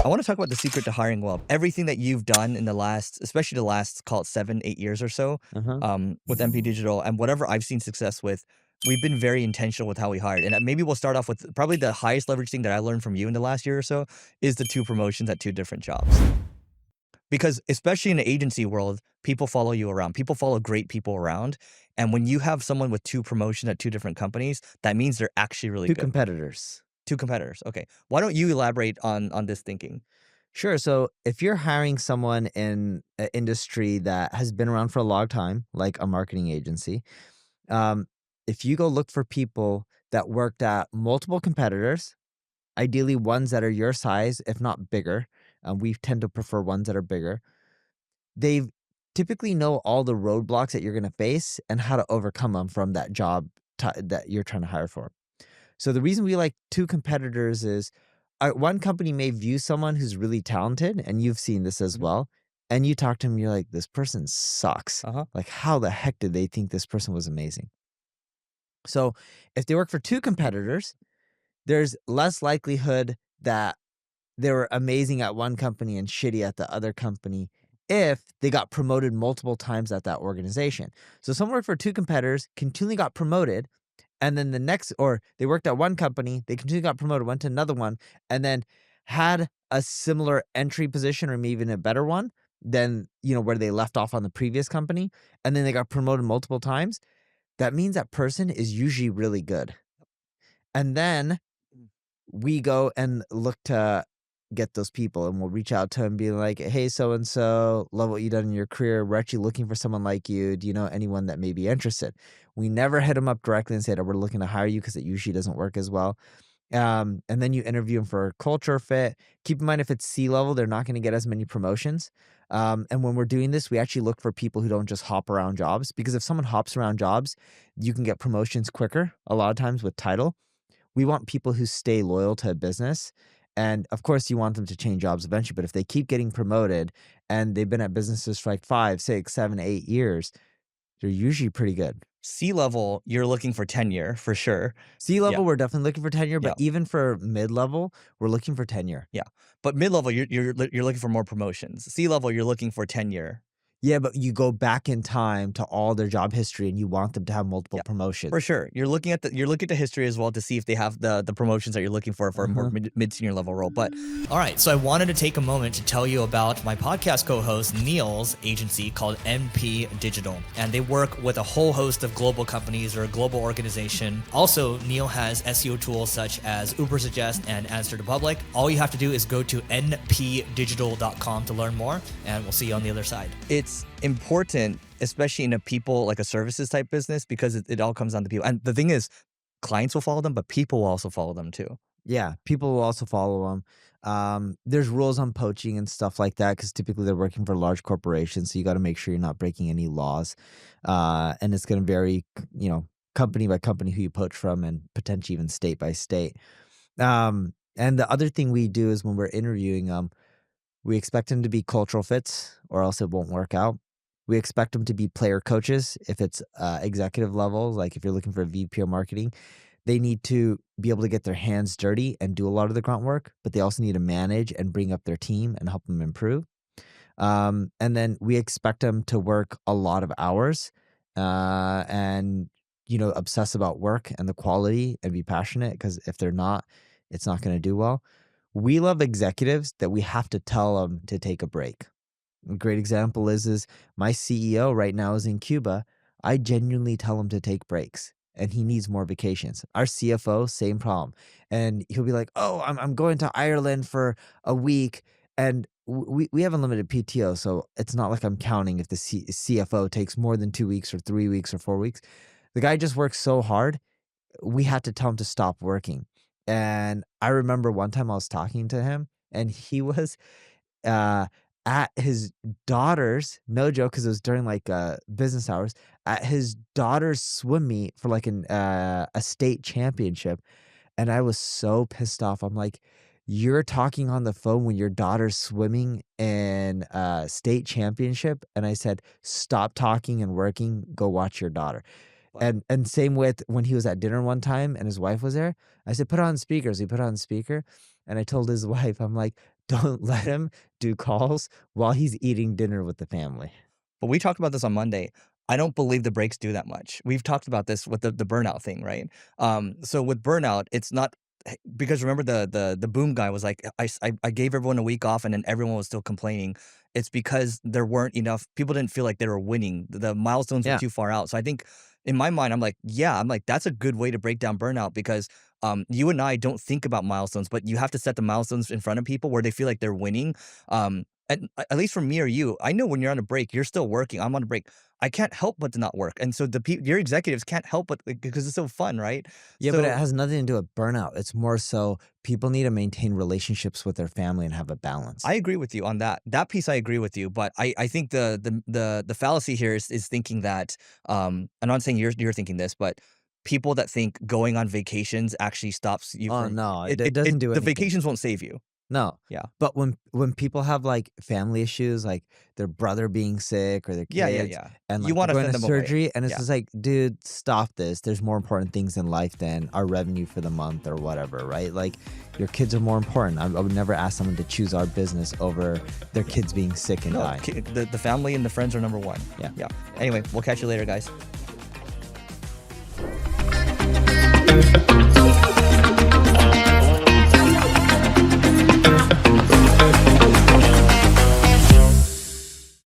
I want to talk about the secret to hiring well. Everything that you've done in the last, especially the last, call it 7, 8 years or so, Uh-huh. with MP Digital and whatever I've seen success with, we've been very intentional with how we hired. And maybe we'll start off with probably the highest leverage thing that I learned from you in the last year or so is the 2 promotions at 2 different jobs. Because especially in the agency world, people follow you around. People follow great people around. And when you have someone with 2 promotions at 2 different companies, that means they're actually really 2 good. competitors. 2 competitors. Okay. Why don't you elaborate on this thinking? Sure, so if you're hiring someone in an industry that has been around for a long time, like a marketing agency, um, if you go look for people that worked at multiple competitors, ideally ones that are your size, if not bigger, we tend to prefer ones that are bigger. They typically know all the roadblocks that you're gonna face and how to overcome them from that job that you're trying to hire for. So the reason we like 2 competitors is, one company may view someone who's really talented, and you've seen this as Mhm. well, and you talk to them, you're like, "This person sucks. Uh-huh. Like, how the heck did they think this person was amazing?" So, if they work for 2 competitors, there's less likelihood that they were amazing at one company and shitty at the other company if they got promoted multiple times at that organization. So, someone worked for 2 competitors, continually got promoted, and then the next or they worked at one company, they continually got promoted, went to another one, and then had a similar entry position or maybe even a better one than, where they left off on the previous company, and then they got promoted multiple times. That means that person is usually really good. And then Mm. we go and look to get those people, and we'll reach out to them, be like, "Hey, so and so, love what you've done in your career. We're actually looking for someone like you. Do you know anyone that may be interested?" We never hit them up directly and say that we're looking to hire you because it usually doesn't work as well. And then you interview them for a culture fit. Keep in mind, if it's C-level, they're not going to get as many promotions. And when we're doing this, we actually look for people who don't just hop around jobs, because if someone hops around jobs, you can get promotions quicker a lot of times with title. We want people who stay loyal to a business. And of course, you want them to change jobs eventually. But if they keep getting promoted and they've been at businesses for like 5, 6, 7, 8 years, they're usually pretty good. C-level, you're looking for tenure for sure. C Yeah, level, we're definitely looking for tenure, but yeah, even for mid level, we're looking for tenure. yeah. But mid-level, you're looking for more promotions. C-level, you're looking for tenure. Yeah, but you go back in time to all their job history and you want them to have multiple Yeah, for promotions. sure. You're looking at the history as well to see if they have the promotions that you're looking for a more Uh-huh. mid-senior level role. But all right, so I wanted to take a moment to tell you about my podcast co-host Neil's agency called MP Digital, and they work with a whole host of global companies or a global organization. Also, Neil has SEO tools such as Ubersuggest and Answer to Public. All you have to do is go to npdigital.com to learn more, and we'll see you on the other side. It's important, especially in a people like a services type business, because it all comes down to people. And the thing is, clients will follow them, but people will also follow them too. Yeah, people will also follow them. There's rules on poaching and stuff like that because typically they're working for large corporations, so you got to make sure you're not breaking any laws. And it's going to vary, company by company who you poach from, and potentially even state by state. And the other thing we do is when we're interviewing them, we expect them to be cultural fits, or else it won't work out. We expect them to be player coaches if it's executive level, like if you're looking for a VP of marketing. They need to be able to get their hands dirty and do a lot of the grunt work, but they also need to manage and bring up their team and help them improve. And then we expect them to work a lot of hours, and obsess about work and the quality and be passionate, because if they're not, it's not going to do well. We love executives that we have to tell them to take a break. A great example is my CEO right now is in Cuba. I genuinely tell him to take breaks, and he needs more vacations. Our CFO, same problem. And he'll be like, "Oh, I'm going to Ireland for a week." And we have unlimited PTO, so it's not like I'm counting if the CFO takes more than 2 weeks or 3 weeks or 4 weeks. The guy just works so hard. We had to tell him to stop working. And I remember one time I was talking to him, and he was uh, at his daughter's, no joke, because it was during like business hours, at his daughter's swim meet for like a state championship. And I was so pissed off. I'm like, "You're talking on the phone when your daughter's swimming in a state championship?" And I said, "Stop talking and working. Go watch your daughter." But And same with when he was at dinner one time and his wife was there. I said, "Put on speakers." He put on speaker, and I told his wife, I'm like, don't let him do calls while he's eating dinner with the family. But we talked about this on Monday. I don't believe the breaks do that much. We've talked about this with the burnout thing, right? So with burnout, it's not because remember the boom guy was like, I gave everyone a week off and then everyone was still complaining. It's because there weren't enough people didn't feel like they were winning. The milestones were Yeah. too far out. So I think in my mind, I'm like, yeah, I'm like, that's a good way to break down burnout because you and I don't think about milestones, but you have to set the milestones in front of people where they feel like they're winning. And at least for me or you, I know when you're on a break, you're still working. I'm on a break. I can't help but to not work. And so your executives can't help but because it's so fun, right? Yeah, but it So has nothing to do with burnout. It's more so people need to maintain relationships with their family and have a I balance. agree with you on that. That piece I agree with you, but I think the fallacy here is thinking that I'm not saying you're thinking this, but people that think going on vacations actually stops you Oh from no, it it doesn't do the anything. vacations won't save you. No. Yeah. But when people have, like, family issues, like their brother being sick or their Yeah, yeah, kids, yeah. and, You like, they're want to going send to them away. surgery, and it's Yeah. just like, "Dude, stop this. There's more important things in life than our revenue for the month or whatever," right? Like, your kids are more important. I would never ask someone to choose our business over their kids being sick and No, dying. the family and the friends are number one. Yeah. Yeah. Anyway, we'll catch you later, guys.